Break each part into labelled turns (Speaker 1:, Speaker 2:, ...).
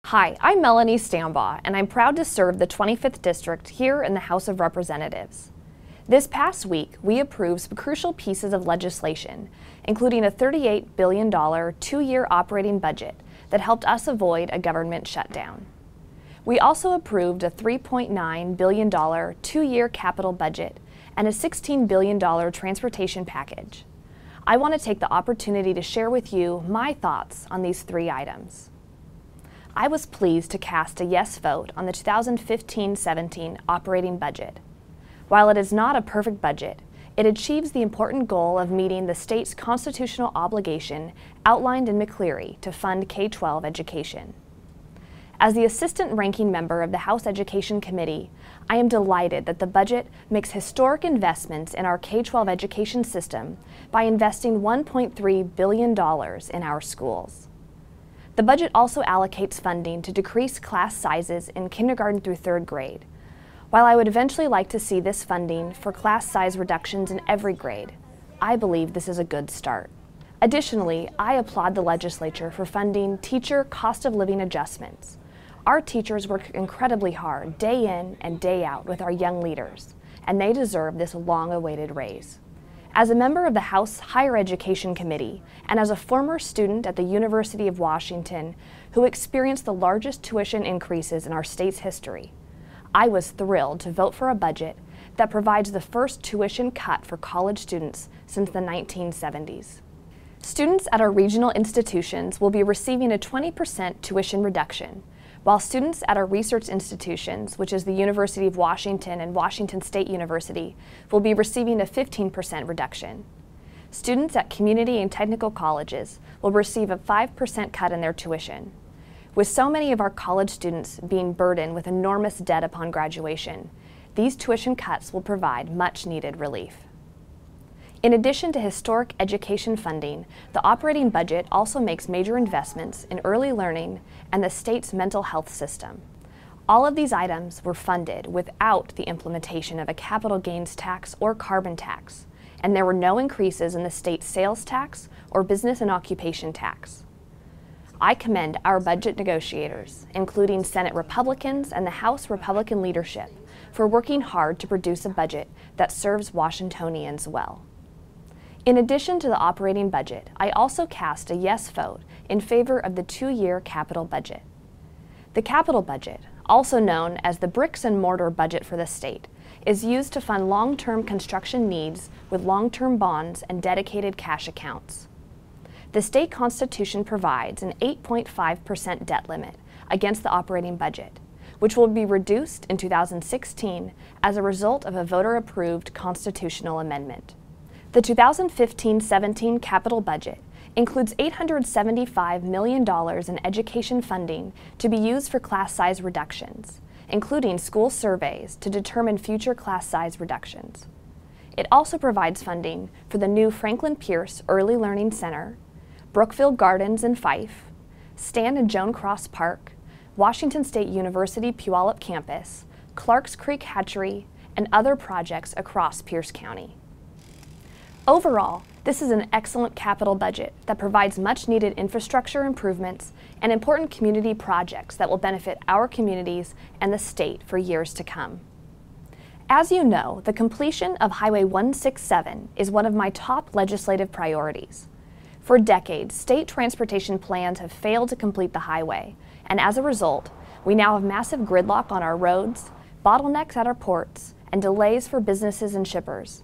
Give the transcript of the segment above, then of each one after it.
Speaker 1: Hi, I'm Melanie Stambaugh, and I'm proud to serve the 25th District here in the House of Representatives. This past week, we approved some crucial pieces of legislation, including a $38 billion two-year operating budget that helped us avoid a government shutdown. We also approved a $3.9 billion two-year capital budget and a $16 billion transportation package. I want to take the opportunity to share with you my thoughts on these three items. I was pleased to cast a yes vote on the 2015-17 operating budget. While it is not a perfect budget, it achieves the important goal of meeting the state's constitutional obligation outlined in McCleary to fund K-12 education. As the assistant ranking member of the House Education Committee, I am delighted that the budget makes historic investments in our K-12 education system by investing $1.3 billion in our schools. The budget also allocates funding to decrease class sizes in kindergarten through third grade. While I would eventually like to see this funding for class size reductions in every grade, I believe this is a good start. Additionally, I applaud the legislature for funding teacher cost of living adjustments. Our teachers work incredibly hard day in and day out with our young leaders, and they deserve this long-awaited raise. As a member of the House Higher Education Committee and as a former student at the University of Washington who experienced the largest tuition increases in our state's history, I was thrilled to vote for a budget that provides the first tuition cut for college students since the 1970s. Students at our regional institutions will be receiving a 20% tuition reduction, while students at our research institutions, which is the University of Washington and Washington State University, will be receiving a 15% reduction. Students at community and technical colleges will receive a 5% cut in their tuition. With so many of our college students being burdened with enormous debt upon graduation, these tuition cuts will provide much-needed relief. In addition to historic education funding, the operating budget also makes major investments in early learning and the state's mental health system. All of these items were funded without the implementation of a capital gains tax or carbon tax, and there were no increases in the state's sales tax or business and occupation tax. I commend our budget negotiators, including Senate Republicans and the House Republican leadership, for working hard to produce a budget that serves Washingtonians well. In addition to the operating budget, I also cast a yes vote in favor of the two-year capital budget. The capital budget, also known as the bricks and mortar budget for the state, is used to fund long-term construction needs with long-term bonds and dedicated cash accounts. The state constitution provides an 8.5% debt limit against the operating budget, which will be reduced in 2016 as a result of a voter-approved constitutional amendment. The 2015-17 capital budget includes $875 million in education funding to be used for class size reductions, including school surveys to determine future class size reductions. It also provides funding for the new Franklin Pierce Early Learning Center, Brookfield Gardens in Fife, Stan and Joan Cross Park, Washington State University Puyallup campus, Clarks Creek Hatchery, and other projects across Pierce County. Overall, this is an excellent capital budget that provides much-needed infrastructure improvements and important community projects that will benefit our communities and the state for years to come. As you know, the completion of Highway 167 is one of my top legislative priorities. For decades, state transportation plans have failed to complete the highway, and as a result, we now have massive gridlock on our roads, bottlenecks at our ports, and delays for businesses and shippers.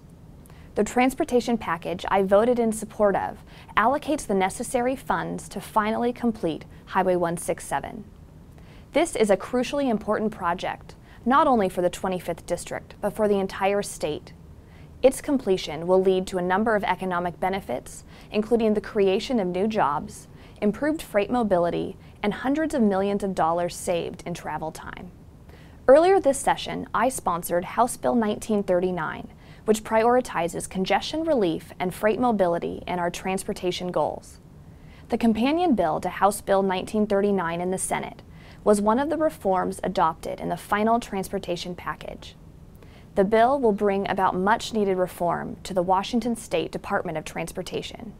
Speaker 1: The transportation package I voted in support of allocates the necessary funds to finally complete Highway 167. This is a crucially important project, not only for the 25th District, but for the entire state. Its completion will lead to a number of economic benefits, including the creation of new jobs, improved freight mobility, and hundreds of millions of dollars saved in travel time. Earlier this session, I sponsored House Bill 1939, which prioritizes congestion relief and freight mobility in our transportation goals. The companion bill to House Bill 1939 in the Senate was one of the reforms adopted in the final transportation package. The bill will bring about much-needed reform to the Washington State Department of Transportation.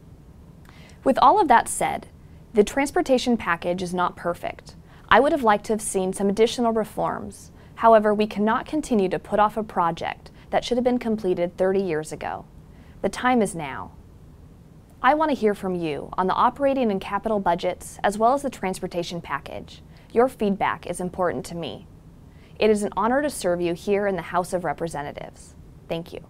Speaker 1: With all of that said, the transportation package is not perfect. I would have liked to have seen some additional reforms. However, we cannot continue to put off a project that should have been completed 30 years ago. The time is now. I want to hear from you on the operating and capital budgets as well as the transportation package. Your feedback is important to me. It is an honor to serve you here in the House of Representatives. Thank you.